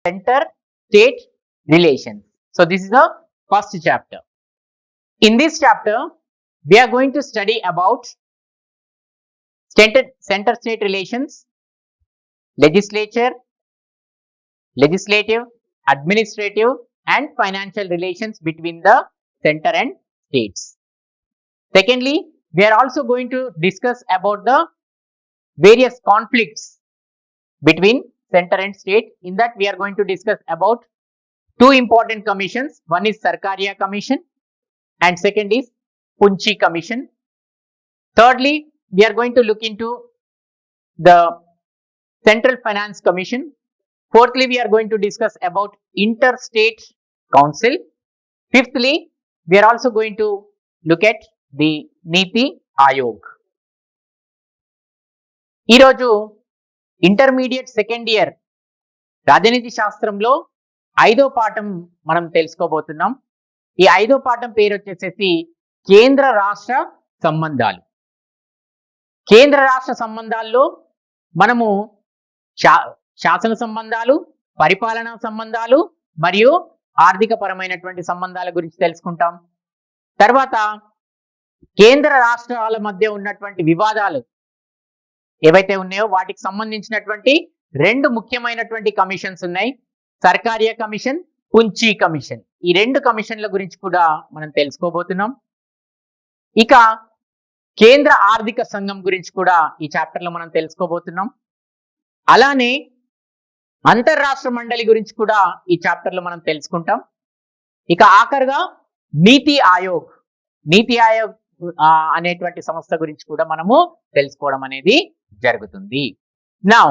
center-state relations. So this is the first chapter. In this chapter, we are going to study about center-state relations, legislature, legislative, administrative, and financial relations between the center and states. Secondly, we are also going to discuss about the various conflicts between center and state. In that, we are going to discuss about two important commissions. One is Sarkaria Commission and second is Punchi Commission. Thirdly, we are going to look into the Central Finance Commission. Fourthly, we are going to discuss about Interstate Council. Fifthly, we are also going to look at the Niti Aayog. ఈరోజు intermediate second year రాజనీతి శాస్త్రంలో 5వ పాఠం మనం తెలుసుకోబోతున్నాం. ఈ 5వ పాఠం పేరు వచ్చేసి కేంద్ర రాష్ట్ర సంబంధాలు. కేంద్ర రాష్ట్ర సంబంధాల్లో మనము శాసన సంబంధాలు, పరిపాలనా సంబంధాలు మరియు ఆర్థిక పరమైనటువంటి సంబంధాల గురించి తెలుసుకుంటాం. తర్వాత కేంద్ర రాష్ట్రాల మధ్య ఉన్నటువంటి వివాదాలు ఏవైతే ఉన్నాయో వాటికి సంబంధించినటువంటి రెండు ముఖ్యమైనటువంటి కమిషన్స్ ఉన్నాయి. Sarkaria commission, Punchhi commission. ఈ రెండు కమిషన్ల గురించి కూడా మనం తెలుసుకోబోతున్నాం. ఇక కేంద్ర ఆర్థిక సంఘం గురించి కూడా ఈ చాప్టర్ లో మనం తెలుసుకోబోతున్నాం. అలానే అంతర్రాష్ట్ర మండలి గురించి కూడా ఈ చాప్టర్ లో మనం తెలుసుకుంటాం. ఇక ఆఖరుగా నీతి ఆయోగ్, నీతి ఆయోగ్ అనేటువంటి సంస్థ గురించి కూడా మనము తెలుసుకోవడం అనేది జరుగుతుంది. Now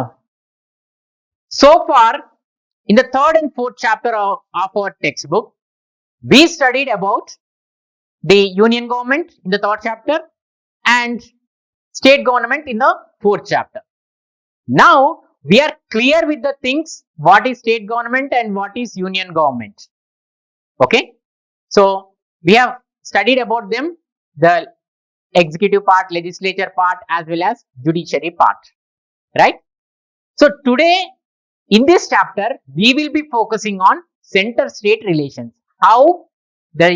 so far in the third and fourth chapter of our textbook, we studied about the union government in the third chapter and state government in the fourth chapter. Now we are clear with the things what is state government and what is union government. Okay, so we have studied about them, the executive part, legislature part, as well as judiciary part, right? So today in this chapter, we will be focusing on center-state relations, how the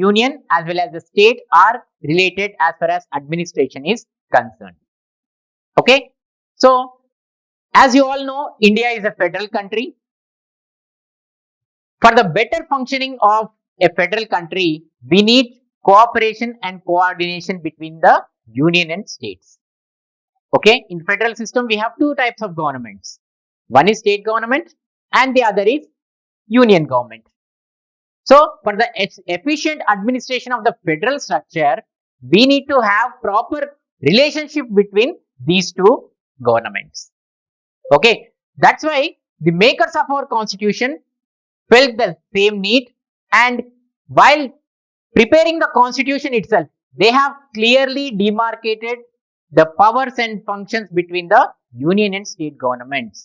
union as well as the state are related as far as administration is concerned. Okay, so as you all know, India is a federal country. For the better functioning of a federal country, we need cooperation and coordination between the union and states. Okay, in federal system, we have two types of governments. One is state government and the other is union government. So for the efficient administration of the federal structure, we need to have proper relationship between these two governments. Okay, that's why the makers of our constitution felt the same need, and while preparing the constitution itself, they have clearly demarcated the powers and functions between the union and state governments.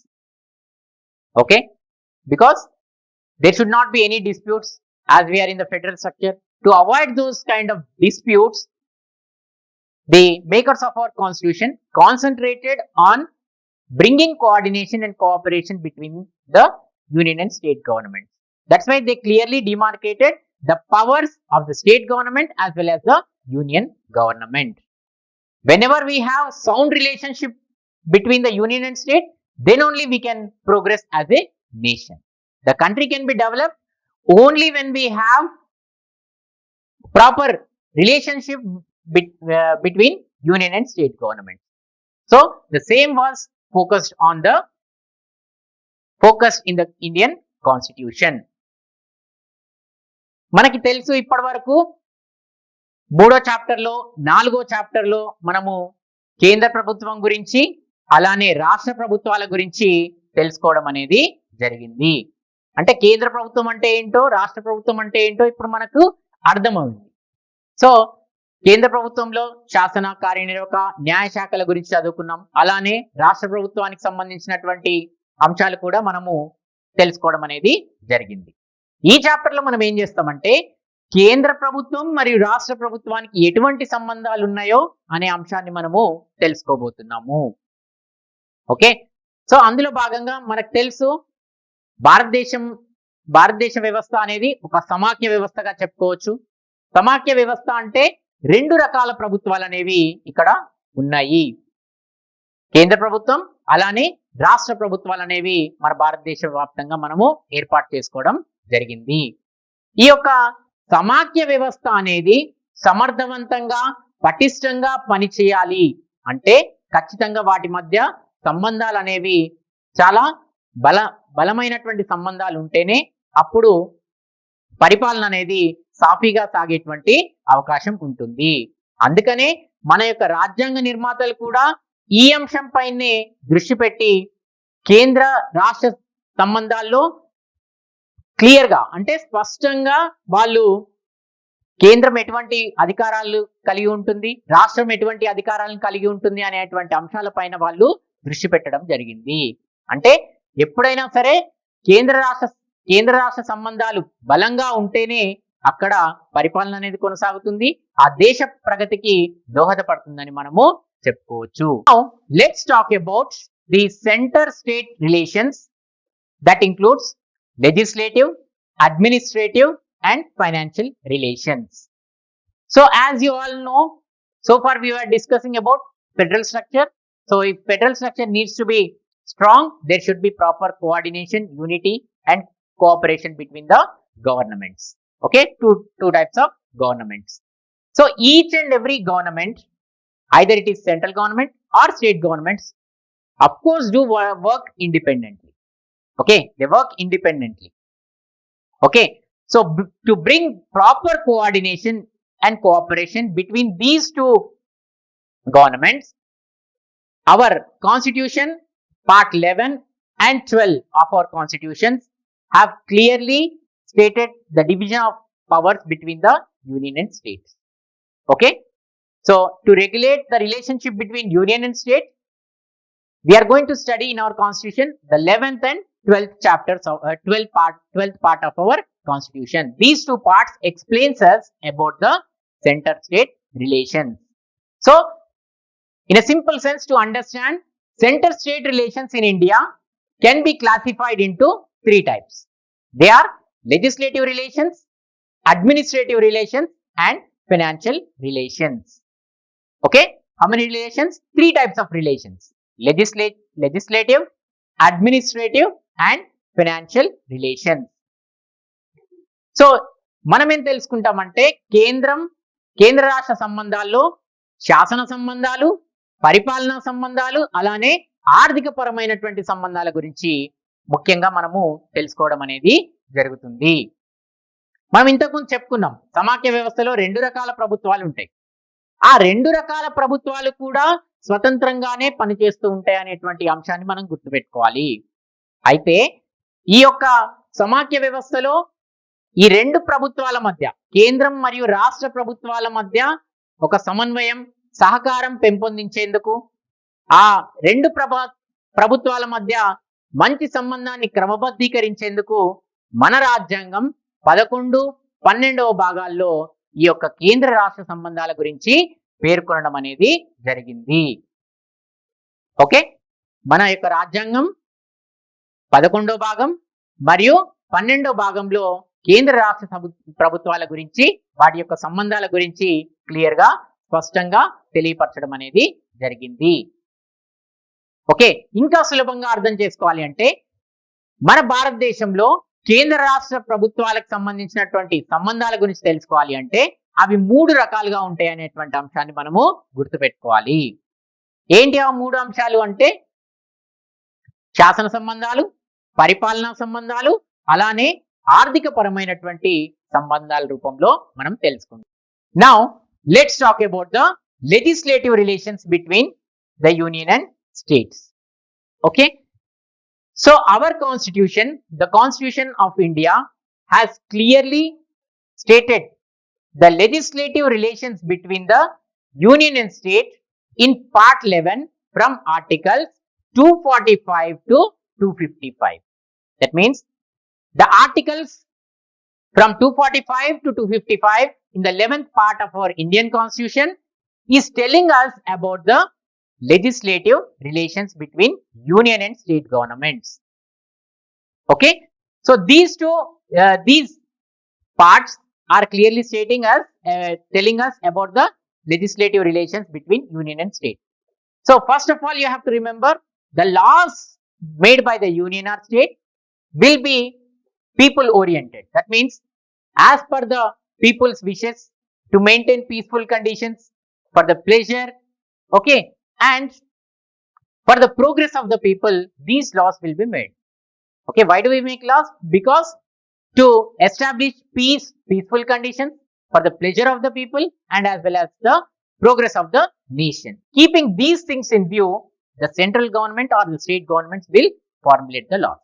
Okay, because there should not be any disputes as we are in the federal structure. To avoid those kind of disputes, the makers of our constitution concentrated on bringing coordination and cooperation between the union and state governments. That's why they clearly demarcated the powers of the state government as well as the union government. Whenever we have sound relationship between the union and state, then only we can progress as a nation. The country can be developed only when we have proper relationship between union and state government. So the same was focused in the Indian constitution. మనకి తెలుసు ఇప్పటి వరకు 3వ chapter లో 4వ chapter లో మనము కేంద్ర ప్రభుత్వం గురించి అలానే రాష్ట్ర ప్రభుత్వాల గురించి తెలుసుకోవడం అనేది జరిగింది. అంటే కేంద్ర ప్రభుత్వం అంటే ఏంటో, రాష్ట్ర ప్రభుత్వం అంటే ఏంటో ఇప్పుడు మనకు అర్థమైంది. సో కేంద్ర ప్రభుత్వంలో శాసన, కార్యనిర్వాహక, న్యాయ శాఖల గురించి చదువుకున్నాం. అలానే రాష్ట్ర ప్రభుత్వానికి సంబంధించినటువంటి అంశాలు కూడా మనము తెలుసుకోవడం అనేది జరిగింది. ఈ చాప్టర్ లో మనం ఏం చేస్తామంటే కేంద్ర ప్రభుత్వం మరియు రాష్ట్ర ప్రభుత్వానికి ఎటువంటి సంబంధాలు ఉన్నాయో అనే అంశాన్ని మనము తెలుసుకోబోతున్నాము. ఓకే, సో అందులో భాగంగా మనకు తెలుసు భారతదేశ వ్యవస్థ అనేది ఒక సమాఖ్య వ్యవస్థగా చెప్పుకోవచ్చు. సమాఖ్య వ్యవస్థ అంటే రెండు రకాల ప్రభుత్వాలు అనేవి ఇక్కడ ఉన్నాయి. కేంద్ర ప్రభుత్వం అలానే రాష్ట్ర ప్రభుత్వాలు అనేవి మన భారతదేశ వ్యాప్తంగా మనము ఏర్పాటు చేసుకోవడం జరిగింది. ఈ యొక్క సమాఖ్య వ్యవస్థ అనేది సమర్థవంతంగా పటిష్టంగా పనిచేయాలి అంటే ఖచ్చితంగా వాటి మధ్య సంబంధాలు అనేవి చాలా బలమైనటువంటి సంబంధాలు ఉంటేనే అప్పుడు పరిపాలన అనేది సాఫీగా సాగేటువంటి అవకాశం ఉంటుంది. అందుకనే మన యొక్క రాజ్యాంగ నిర్మాతలు కూడా ఈ అంశం పైనే దృష్టి పెట్టి కేంద్ర రాష్ట్ర సంబంధాల్లో క్లియర్ గా అంటే స్పష్టంగా వాళ్ళు కేంద్రం ఎటువంటి అధికారాలు కలిగి ఉంటుంది, రాష్ట్రం ఎటువంటి అధికారాలను కలిగి ఉంటుంది అనేటువంటి అంశాలపైన వాళ్ళు దృష్టి పెట్టడం జరిగింది. అంటే ఎప్పుడైనా సరే కేంద్ర రాష్ట్ర సంబంధాలు బలంగా ఉంటేనే అక్కడ పరిపాలన అనేది కొనసాగుతుంది, ఆ దేశ ప్రగతికి దోహదపడుతుందని మనము చెప్పుకోవచ్చు. Let's talk about the centre state relations that includes legislative, administrative and financial relations. So as you all know, so far we were discussing about federal structure. So if federal structure needs to be strong, there should be proper coordination, unity and cooperation between the governments. Okay, two types of governments. So each and every government, either it is central government or state governments, of course do work independently. Okay, they work independently. Okay, so to bring proper coordination and cooperation between these two governments, our constitution part 11 and 12 of our constitutions have clearly stated the division of powers between the union and states. Okay, so to regulate the relationship between union and state, we are going to study in our constitution the 11th and 12th chapters of 12th part of our constitution. These two parts explains us about the center state relations. So in a simple sense, to understand center state relations in India can be classified into three types. They are legislative relations, administrative relations and financial relations. Okay, how many relations? Three types of relations: legislative, administrative and financial relations. So మనం ఏం తెలుసుకుంటామంటే కేంద్ర రాష్ట్ర సంబంధాల్లో శాసన సంబంధాలు, పరిపాలనా సంబంధాలు, అలానే ఆర్థిక పరమైనటువంటి సంబంధాల గురించి ముఖ్యంగా మనము తెలుసుకోవడం అనేది జరుగుతుంది. మనం ఇంతకుముందు చెప్పుకున్నాం సమాఖ్య వ్యవస్థలో రెండు రకాల ప్రభుత్వాలు ఉంటాయి. ఆ రెండు రకాల ప్రభుత్వాలు కూడా స్వతంత్రంగానే పనిచేస్తూ ఉంటాయి అనేటువంటి అంశాన్ని మనం గుర్తుపెట్టుకోవాలి. అయితే ఈ యొక్క సమాఖ్య వ్యవస్థలో ఈ రెండు ప్రభుత్వాల మధ్య, కేంద్రం మరియు రాష్ట్ర ప్రభుత్వాల మధ్య ఒక సమన్వయం, సహకారం పెంపొందించేందుకు, ఆ రెండు ప్రభుత్వాల మధ్య మంచి సంబంధాన్ని క్రమబద్ధీకరించేందుకు మన రాజ్యాంగం 11, 12వ భాగాల్లో ఈ యొక్క కేంద్ర రాష్ట్ర సంబంధాల గురించి పేర్కొనడం అనేది జరిగింది. ఓకే, మన యొక్క రాజ్యాంగం 11వ భాగం మరియు 12వ భాగంలో కేంద్ర రాష్ట్ర ప్రభుత్వాల గురించి, వాటి యొక్క సంబంధాల గురించి క్లియర్ గా స్పష్టంగా తెలియపరచడం అనేది జరిగింది. ఓకే, ఇంకా సులభంగా అర్థం చేసుకోవాలి అంటే మన భారతదేశంలో కేంద్ర రాష్ట్ర ప్రభుత్వాలకు సంబంధించినటువంటి సంబంధాల గురించి తెలుసుకోవాలి అంటే అవి మూడు రకాలుగా ఉంటాయి అనేటువంటి అంశాన్ని మనము గుర్తుపెట్టుకోవాలి. ఏంటి ఆ మూడు అంశాలు అంటే శాసన సంబంధాలు, పరిపాలనా సంబంధాలు, అలానే ఆర్థిక పరమైనటువంటి సంబంధాల రూపంలో మనం తెలుసుకుందాం. Now let's talk about the legislative relations between the union and states. Okay, so our constitution, the Constitution of India, has clearly stated the legislative relations between the union and state in part 11 from articles 245 to 255. That means the articles from 245 to 255 in the 11th part of our Indian Constitution is telling us about the legislative relations between union and state governments. Okay, So these parts are clearly stating us, telling us about the legislative relations between union and state. So first of all, you have to remember the laws made by the union or state will be people oriented. That means as per the people's wishes to maintain peaceful conditions for the pleasure, okay, and for the progress of the people, these laws will be made. Okay, why do we make laws? Because to establish peaceful conditions for the pleasure of the people and as well as the progress of the nation. Keeping these things in view, the central government or the state governments will formulate the laws.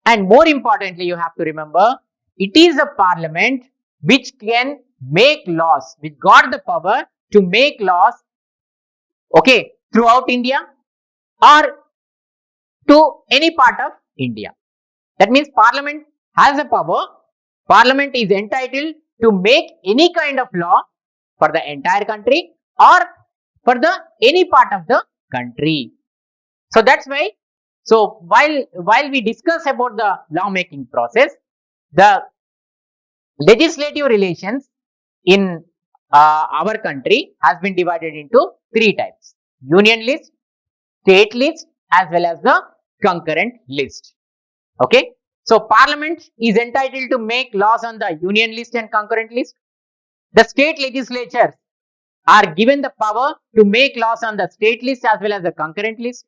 And more importantly, you have to remember, it is a parliament which can make laws, which got the power to make laws, okay, throughout India or to any part of India. That means parliament has a power. Parliament is entitled to make any kind of law for the entire country or for the any part of the country. So that's why. So while we discuss about the lawmaking process, the legislative relations in our country has been divided into three types: union list, state list, as well as the concurrent list. Okay, so parliament is entitled to make laws on the union list and concurrent list. The state legislatures are given the power to make laws on the state list as well as the concurrent list.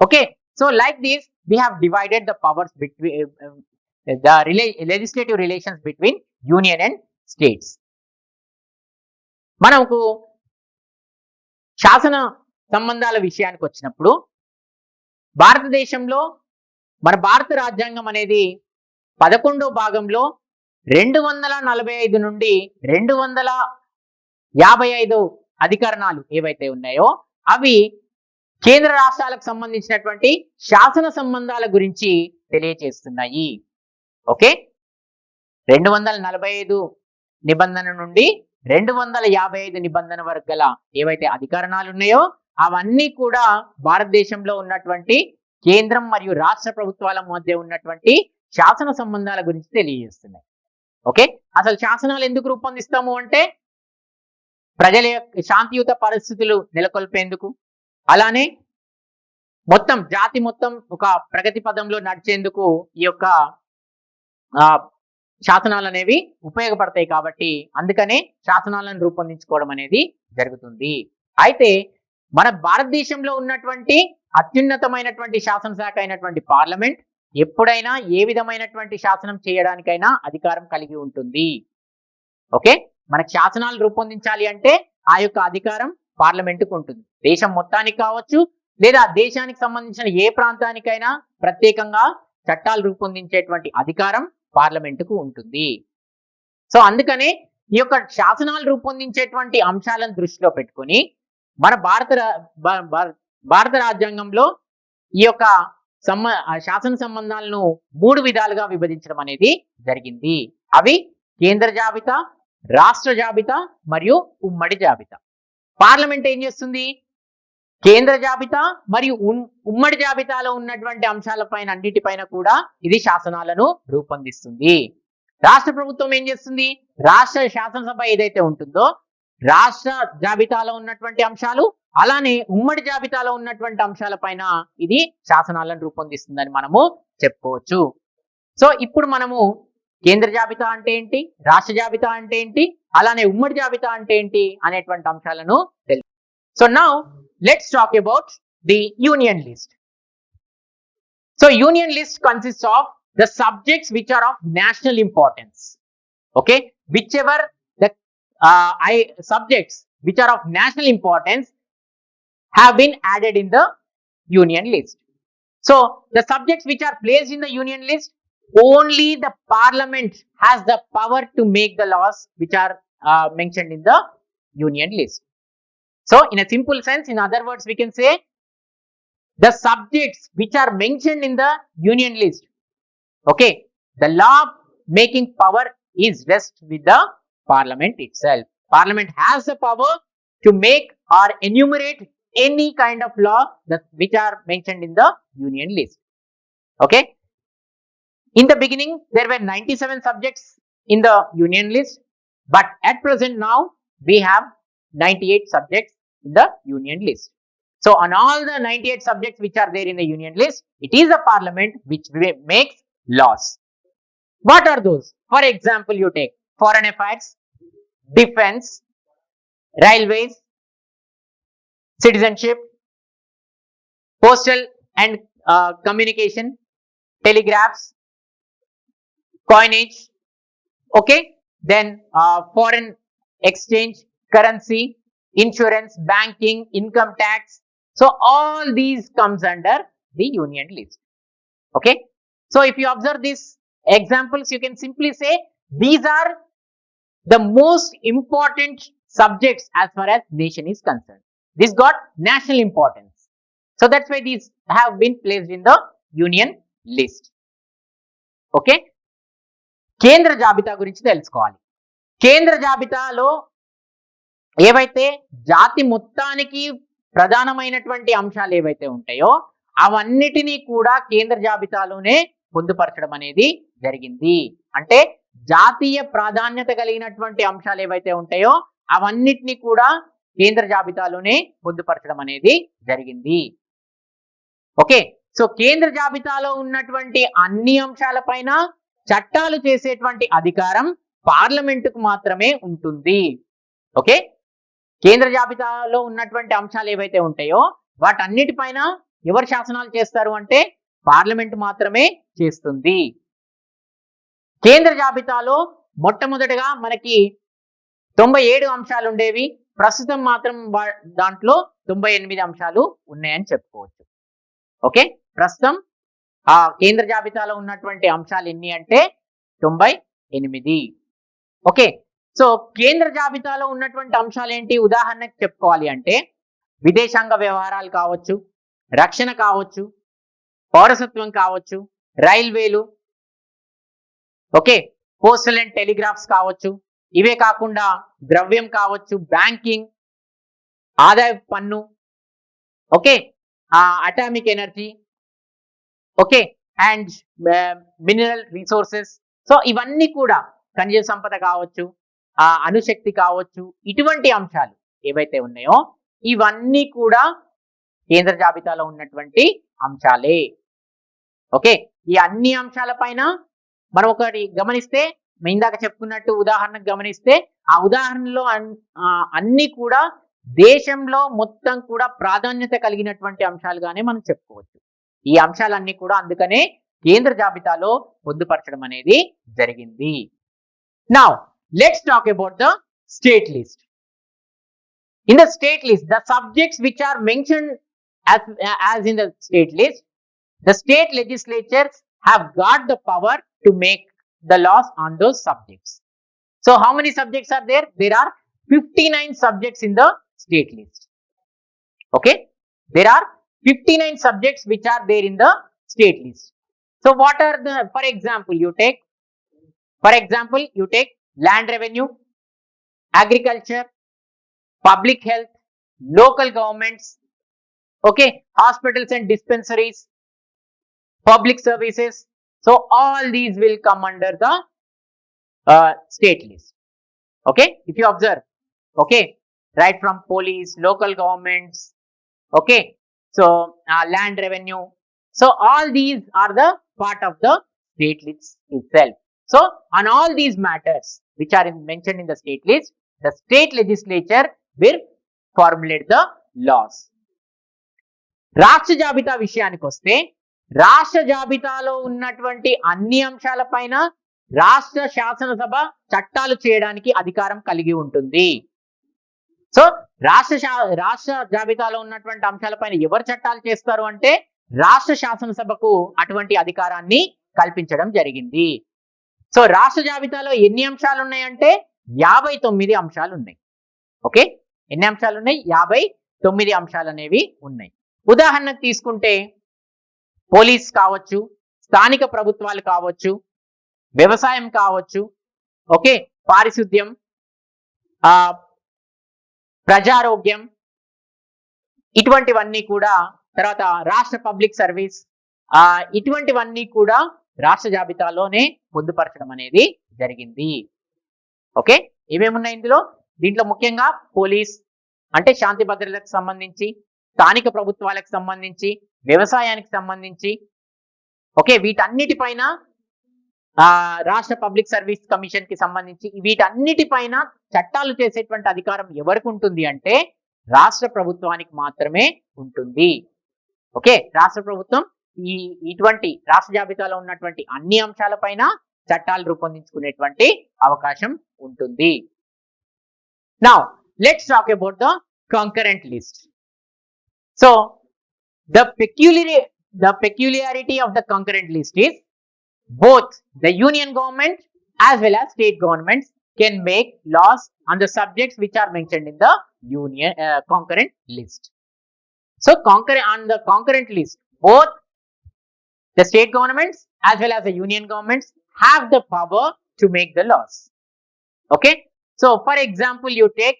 Okay, so like this, we have divided the powers between legislative relations between union and states. మనకు శాసన సంబంధాల విషయానికి వచ్చినప్పుడు భారతదేశంలో మన భారత రాజ్యాంగం అనేది 11వ భాగంలో 245 నుండి 255 అధికరణాలు ఏవైతే ఉన్నాయో అవి కేంద్ర రాష్ట్రాలకు సంబంధించినటువంటి శాసన సంబంధాల గురించి తెలియజేస్తున్నాయి. ఓకే, 245 నిబంధన నుండి 255 నిబంధన వరకు గల ఏవైతే అధికరణాలు ఉన్నాయో అవన్నీ కూడా భారతదేశంలో ఉన్నటువంటి కేంద్రం మరియు రాష్ట్ర ప్రభుత్వాల మధ్య ఉన్నటువంటి శాసన సంబంధాల గురించి తెలియజేస్తున్నాయి. ఓకే, అసలు శాసనాలు ఎందుకు రూపొందిస్తాము అంటే ప్రజల శాంతియుత పరిస్థితులు నెలకొల్పేందుకు, అలానే మొత్తం జాతి మొత్తం ఒక ప్రగతి పదంలో నడిచేందుకు ఈ యొక్క శాసనాలు అనేవి ఉపయోగపడతాయి. కాబట్టి అందుకనే శాసనాలను రూపొందించుకోవడం అనేది జరుగుతుంది. అయితే మన భారతదేశంలో ఉన్నటువంటి అత్యున్నతమైనటువంటి శాసనశాఖ అయినటువంటి పార్లమెంట్ ఎప్పుడైనా ఏ విధమైనటువంటి శాసనం చేయడానికైనా అధికారం కలిగి ఉంటుంది. ఓకే, మనకు శాసనాలు రూపొందించాలి అంటే ఆ యొక్క అధికారం పార్లమెంటుకు ఉంటుంది. దేశం మొత్తానికి కావచ్చు లేదా దేశానికి సంబంధించిన ఏ ప్రాంతానికైనా ప్రత్యేకంగా చట్టాలు రూపొందించేటువంటి అధికారం పార్లమెంటుకు ఉంటుంది. సో అందుకనే ఈ యొక్క శాసనాలు రూపొందించేటువంటి అంశాలను దృష్టిలో పెట్టుకొని మన భారత రాజ్యాంగంలో ఈ యొక్క శాసన సంబంధాలను 3 విధాలుగా విభజించడం అనేది జరిగింది. అవి కేంద్ర జాబితా, రాష్ట్ర జాబితా మరియు ఉమ్మడి జాబితా. పార్లమెంట్ ఏం చేస్తుంది? కేంద్ర జాబితా మరియు ఉమ్మడి జాబితాలో ఉన్నటువంటి అంశాలపైన అన్నిటిపైన కూడా ఇది శాసనాలను రూపొందిస్తుంది. రాష్ట్ర ప్రభుత్వం ఏం చేస్తుంది? రాష్ట్ర శాసనసభ ఏదైతే ఉంటుందో రాష్ట్ర జాబితాలో ఉన్నటువంటి అంశాలు అలానే ఉమ్మడి జాబితాలో ఉన్నటువంటి అంశాలపైన ఇది శాసనాలను రూపొందిస్తుందని మనము చెప్పుకోవచ్చు. సో ఇప్పుడు మనము కేంద్ర జాబితా అంటే ఏంటి, రాష్ట్ర జాబితా అంటే ఏంటి, అలానే ఉమ్మడి జాబితా అంటే ఏంటి అనేటువంటి అంశాలను తెలుసు. So now let's talk about the union list. So union list consists of the subjects which are of national importance. Okay, whichever the subjects which are of national importance have been added in the union list. So the subjects which are placed in the union list, only the parliament has the power to make the laws which are mentioned in the union list. So in a simple sense, in other words, we can say the subjects which are mentioned in the union list, okay, the law making power is rest with the parliament itself. Parliament has the power to make or enumerate any kind of law which are mentioned in the union list. Okay, In the beginning, there were 97 subjects in the union list, but at present now we have 98 subjects in the union list. So on all the 98 subjects which are there in the union list, it is a parliament which makes laws. What are those? For example, you take foreign affairs, defense, railways, citizenship, postal and communication, telegraphs, coinage, okay, then foreign exchange, currency, insurance, banking, income tax. So all these comes under the union list. Okay, so if you observe these examples, you can simply say these are the most important subjects as far as nation is concerned. This got national importance, so that's why these have been placed in the union list. Okay, కేంద్ర జాబితా గురించి తెలుసుకోవాలి. కేంద్ర జాబితాలో ఏవైతే జాతి మొత్తానికి ప్రధానమైనటువంటి అంశాలు ఏవైతే ఉంటాయో అవన్నిటినీ కూడా కేంద్ర జాబితాలోనే పొందుపరచడం అనేది జరిగింది. అంటే జాతీయ ప్రాధాన్యత కలిగినటువంటి అంశాలు ఏవైతే ఉంటాయో అవన్నిటినీ కూడా కేంద్ర జాబితాలోనే పొందుపరచడం అనేది జరిగింది. ఓకే, సో కేంద్ర జాబితాలో ఉన్నటువంటి అన్ని అంశాలపైన చట్టాలు చేసేటువంటి అధికారం పార్లమెంటుకు మాత్రమే ఉంటుంది. ఓకే, కేంద్ర జాబితాలో ఉన్నటువంటి అంశాలు ఏవైతే ఉంటాయో వాటన్నిటిపైన ఎవరు శాసనాలు చేస్తారు అంటే పార్లమెంట్ మాత్రమే చేస్తుంది. కేంద్ర జాబితాలో మొట్టమొదటిగా మనకి 97 అంశాలు ఉండేవి, ప్రస్తుతం మాత్రం దాంట్లో 98 అంశాలు ఉన్నాయని చెప్పుకోవచ్చు. ఓకే, ప్రస్తుతం ఆ కేంద్ర జాబితాలో ఉన్నటువంటి అంశాలు ఎన్ని అంటే 98. ఓకే, సో కేంద్ర జాబితాలో ఉన్నటువంటి అంశాలు ఏంటి? ఉదాహరణకు చెప్పుకోవాలి అంటే విదేశాంగ వ్యవహారాలు కావచ్చు, రక్షణ కావచ్చు, పౌరసత్వం కావచ్చు, రైల్వేలు, ఓకే, పోస్టల్ అండ్ టెలిగ్రాఫ్స్ కావచ్చు, ఇవే కాకుండా ద్రవ్యం కావచ్చు, బ్యాంకింగ్, ఆదాయ పన్ను, okay, atomic energy, okay, and mineral resources. So ఇవన్నీ కూడా ఖనిజ సంపద కావచ్చు, అణుశక్తి కావచ్చు, ఇటువంటి అంశాలు ఏవైతే ఉన్నాయో ఇవన్నీ కూడా కేంద్ర జాబితాలో ఉన్నటువంటి అంశాలే. ఓకే, ఈ అన్ని అంశాల పైన మనం ఒకటి గమనిస్తే, ఇందాక చెప్పుకున్నట్టు ఉదాహరణకు గమనిస్తే ఆ ఉదాహరణలో అన్ని కూడా దేశంలో మొత్తం కూడా ప్రాధాన్యత కలిగినటువంటి అంశాలుగానే మనం చెప్పుకోవచ్చు. ఈ అంశాలన్నీ కూడా అందుకనే కేంద్ర జాబితాలో పొందుపరచడం అనేది జరిగింది. Now let's talk about the state list. In the state list, the subjects which are mentioned as in the state list, the state legislatures have got the power to make the laws on those subjects. So how many subjects are there? There are 59 subjects in the state list. Okay, there are 59 subjects which are there in the state list. So what are the, for example you take land revenue, agriculture, public health, local governments, okay, hospitals and dispensaries, public services. So all these will come under the state list. Okay, if you observe, okay, right from police, local governments, okay, so land revenue, so all these are the part of the state list itself. So on all these matters which are mentioned in the state list, the state legislature will formulate the laws. రాష్ట్ర జాబితా విషయానికి వస్తే రాష్ట్ర జాబితాలో ఉన్నటువంటి అన్ని అంశాలపైన రాష్ట్ర శాసనసభ చట్టాలు చేయడానికి అధికారం కలిగి ఉంటుంది. సో రాష్ట్ర జాబితాలో ఉన్నటువంటి అంశాలపైన ఎవరు చట్టాలు చేస్తారు అంటే రాష్ట్ర శాసనసభకు అటువంటి అధికారాన్ని కల్పించడం జరిగింది. సో రాష్ట్ర జాబితాలో ఎన్ని అంశాలు ఉన్నాయంటే 59 అంశాలు ఉన్నాయి. ఓకే, ఎన్ని అంశాలు ఉన్నాయి? 59 అంశాలు అనేవి ఉన్నాయి. ఉదాహరణకు తీసుకుంటే పోలీస్ కావచ్చు, స్థానిక ప్రభుత్వాలు కావచ్చు, వ్యవసాయం కావచ్చు, ఓకే, పారిశుద్ధ్యం, ప్రజారోగ్యం, ఇటువంటివన్నీ కూడా, తర్వాత రాష్ట్ర పబ్లిక్ సర్వీస్, ఇటువంటివన్నీ కూడా రాష్ట్ర జాబితాలోనే పొందుపరచడం అనేది జరిగింది. ఓకే, ఏమేమున్నాయి ఇందులో? దీంట్లో ముఖ్యంగా పోలీస్ అంటే శాంతి భద్రతలకు సంబంధించి, స్థానిక ప్రభుత్వాలకు సంబంధించి, వ్యవసాయానికి సంబంధించి, ఓకే, వీటన్నిటిపైన రాష్ట్ర పబ్లిక్ సర్వీస్ కమిషన్ కి సంబంధించి వీటన్నిటిపైన చట్టాలు చేసేటువంటి అధికారం ఎవరికి ఉంటుంది అంటే రాష్ట్ర ప్రభుత్వానికి మాత్రమే ఉంటుంది. ఓకే, రాష్ట్ర ప్రభుత్వం ఇటువంటి రాష్ట్ర జాబితాలో ఉన్నటువంటి అన్ని అంశాలపైన చట్టాలు రూపొందించుకునేటువంటి అవకాశం ఉంటుంది. Now let's talk about the concurrent list. So the peculiarity of the concurrent list is both the union government as well as state governments can make laws on the subjects which are mentioned in the concurrent list. So on the concurrent list, both the state governments as well as the union governments have the power to make the laws. Okay, so for example, you take,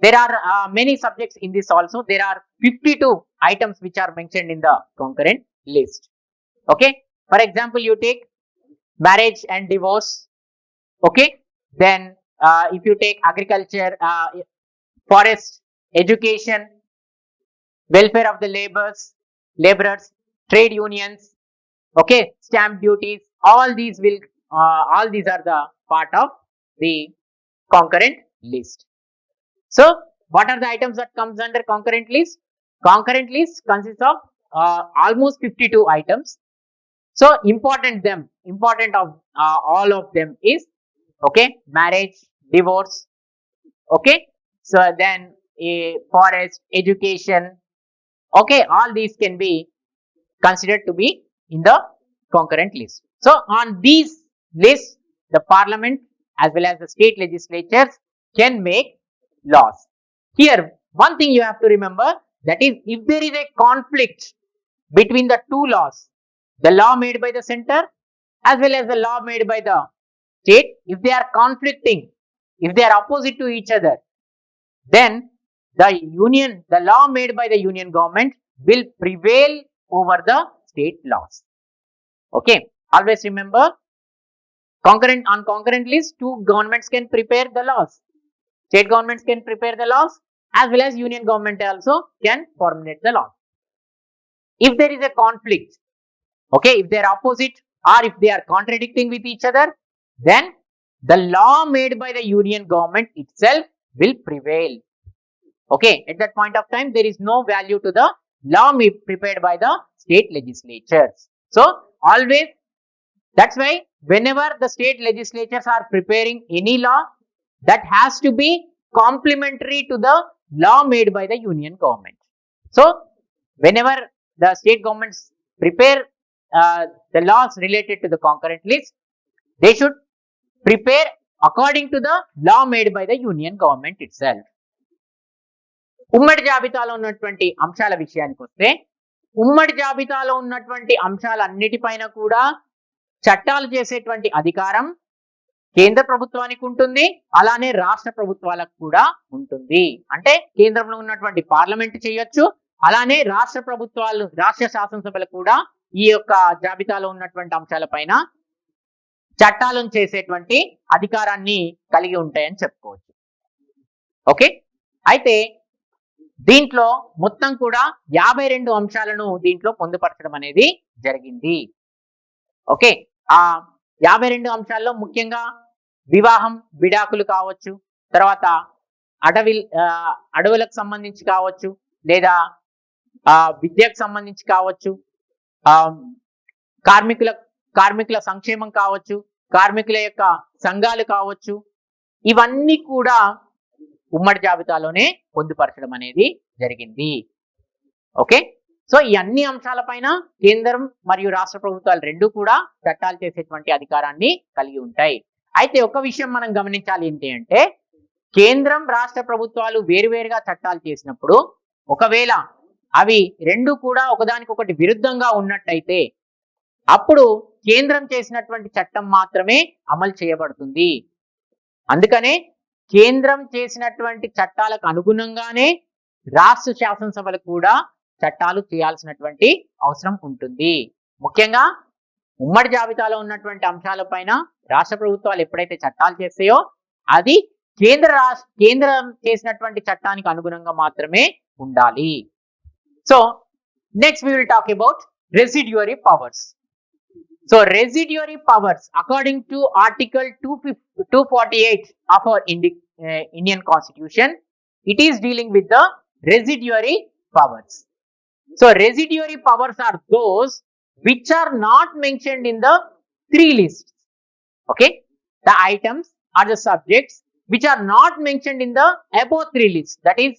there are many subjects in this also. There are 52 items which are mentioned in the concurrent list. Okay, for example, you take marriage and divorce. Okay, then if you take agriculture, forest, education, welfare of the laborers, trade unions, okay, stamp duties, all these are the part of the concurrent list. So what are the items that comes under concurrent list? Concurrent list consists of almost 52 items. So important of all of them is, okay, marriage, divorce, okay, so then forest, education, okay, all these can be considered to be in the concurrent list. So on these lists, the parliament as well as the state legislatures can make laws. Here one thing you have to remember, that is, if there is a conflict between the two laws, the law made by the center as well as the law made by the state, if they are conflicting, if they are opposite to each other, then the law made by the union government will prevail over the state laws. Okay, always remember, on concurrent list, two governments can prepare the laws. State governments can prepare the laws as well as union government also can formulate the law. If there is a conflict, okay, if they are opposite or if they are contradicting with each other, then the law made by the union government itself will prevail. Okay, at that point of time, there is no value to the law prepared by the state legislatures. So always, that's why whenever the state legislatures are preparing any law, that has to be complementary to the law made by the union government. So whenever the state governments prepare the laws related to the concurrent list, they should prepare according to the law made by the union government itself. ఉమ్మడి జాబితాలో ఉన్నటువంటి అంశాల విషయానికి వస్తే, ఉమ్మడి జాబితాలో ఉన్నటువంటి అంశాలన్నిటిపైన కూడా చట్టాలు చేసేటువంటి అధికారం కేంద్ర ప్రభుత్వానికి ఉంటుంది, అలానే రాష్ట్ర ప్రభుత్వాలకు కూడా ఉంటుంది. అంటే కేంద్రంలో ఉన్నటువంటి పార్లమెంట్ చేయొచ్చు, అలానే రాష్ట్ర ప్రభుత్వాలు, రాష్ట్ర శాసనసభలు కూడా ఈ యొక్క జాబితాలో ఉన్నటువంటి అంశాలపైన చట్టాలను చేసేటువంటి అధికారాన్ని కలిగి ఉంటాయని చెప్పుకోవచ్చు. ఓకే, అయితే దీంట్లో మొత్తం కూడా 52 అంశాలను దీంట్లో పొందుపరచడం అనేది జరిగింది. ఓకే, ఆ 52 అంశాల్లో ముఖ్యంగా వివాహం, విడాకులు కావచ్చు, తర్వాత అడవులకు సంబంధించి కావచ్చు, లేదా విద్యకు సంబంధించి కావచ్చు, కార్మికుల సంక్షేమం కావచ్చు, కార్మికుల యొక్క సంఘాలు కావచ్చు, ఇవన్నీ కూడా ఉమ్మడి జాబితాలోనే పొందుపరచడం అనేది జరిగింది. ఓకే, సో ఈ అన్ని అంశాలపైన కేంద్రం మరియు రాష్ట్ర ప్రభుత్వాలు రెండు కూడా చట్టాలు చేసేటువంటి అధికారాన్ని కలిగి ఉంటాయి. అయితే ఒక విషయం మనం గమనించాలి ఏంటి అంటే, కేంద్రం రాష్ట్ర ప్రభుత్వాలు వేరువేరుగా చట్టాలు చేసినప్పుడు ఒకవేళ అవి రెండు కూడా ఒకదానికొకటి విరుద్ధంగా ఉన్నట్టయితే అప్పుడు కేంద్రం చేసినటువంటి చట్టం మాత్రమే అమలు చేయబడుతుంది. అందుకనే కేంద్రం చేసినటువంటి చట్టాలకు అనుగుణంగానే రాష్ట్ర శాసనసభలు కూడా చట్టాలు చేయాల్సినటువంటి అవసరం ఉంటుంది. ముఖ్యంగా ఉమ్మడి జాబితాలో ఉన్నటువంటి అంశాలపైన రాష్ట్ర ప్రభుత్వాలు ఎప్పుడైతే చట్టాలు చేస్తాయో అది కేంద్రం చేసినటువంటి చట్టానికి అనుగుణంగా మాత్రమే ఉండాలి. So next we will talk about residuary powers. So residuary powers according to article 248 of our Indian constitution, it is dealing with the residuary powers. So residuary powers are those which are not mentioned in the three lists. Okay, the items or the subjects which are not mentioned in the above three lists, that is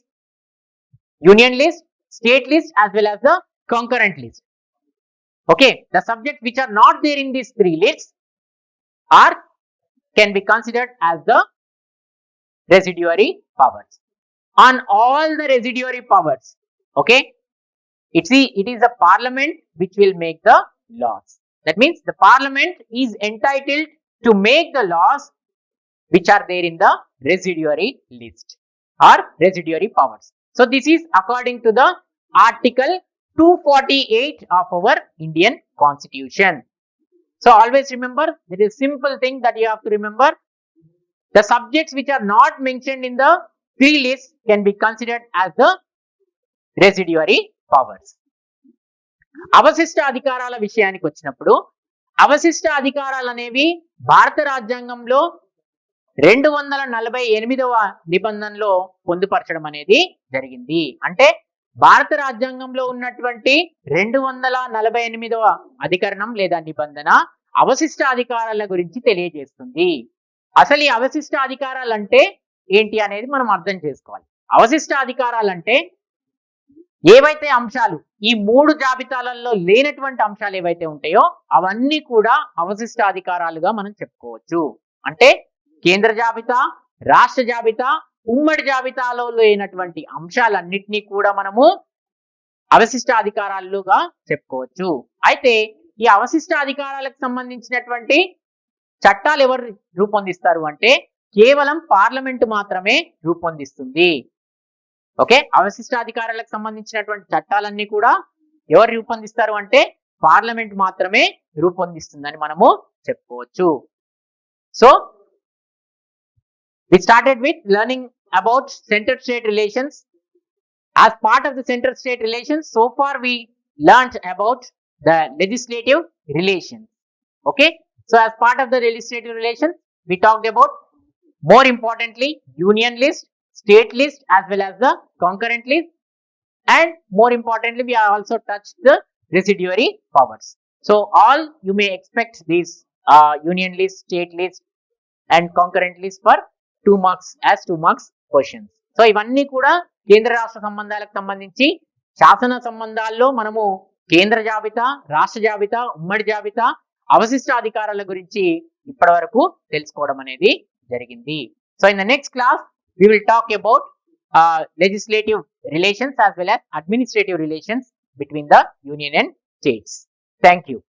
union list, state list as well as the concurrent list. Okay, the subjects which are not there in these three lists are can be considered as the residuary powers. On all the residuary powers, okay, it is a parliament which will make the laws. That means the parliament is entitled to make the laws which are there in the residuary list or residuary powers. So this is according to the article 248 of our Indian constitution. So always remember, there is simple thing that you have to remember. The subjects which are not mentioned in the three lists can be considered as the residuary powers. అవశిష్ట అధికారాల విషయానికి వచ్చినప్పుడు అవశిష్ట అధికారాలు అనేవి భారత రాజ్యాంగంలో 248వ నిబంధనలో పొందుపరచడం అనేది జరిగింది. అంటే భారత రాజ్యాంగంలో ఉన్నటువంటి 248వ అధికరణం లేదా నిబంధన అవశిష్ట అధికారాల గురించి తెలియజేస్తుంది. అసలు ఈ అవశిష్ట అధికారాలు అంటే ఏంటి అనేది మనం అర్థం చేసుకోవాలి. అవశిష్ట అధికారాలు అంటే ఏవైతే అంశాలు ఈ మూడు జాబితాలలో లేనటువంటి అంశాలు ఏవైతే ఉంటాయో అవన్నీ కూడా అవశిష్ట అధికారాలుగా మనం చెప్పుకోవచ్చు. అంటే కేంద్ర జాబితా, రాష్ట్ర జాబితా, ఉమ్మడి జాబితాలో లేనటువంటి అంశాలన్నిటినీ కూడా మనము అవశిష్ట అధికారాలుగా చెప్పుకోవచ్చు. అయితే ఈ అవశిష్ట అధికారాలకు సంబంధించినటువంటి చట్టాలు ఎవరు రూపొందిస్తారు అంటే కేవలం పార్లమెంటు మాత్రమే రూపొందిస్తుంది. ఓకే, అవశిష్ట అధికారాలకు సంబంధించినటువంటి చట్టాలన్నీ కూడా ఎవరు రూపొందిస్తారు అంటే పార్లమెంట్ మాత్రమే రూపొందిస్తుందని మనము చెప్పుకోవచ్చు. So we started with learning about center-state relations. As part of the center-state relations, so far we learnt about the legislative relations. Okay, so as part of the legislative relations, we talked about more importantly union list, state list as well as the concurrent list, and more importantly we have also touched the residuary powers. So all you may expect these union list, state list and concurrent list for 2 marks as 2 marks questions. So ఇవన్నీ కూడా కేంద్ర రాష్ట్ర సంబంధాలకు సంబంధించి శాసన సంబంధాల్లో మనము కేంద్ర జాబితా, రాష్ట్ర జాబితా, ఉమ్మడి జాబితా, అవశిష్ట అధికారాల గురించి ఇప్పటి వరకు తెలుసుకోవడం అనేది జరిగింది. So in the next class we will talk about legislative relations as well as administrative relations between the union and states. Thank you.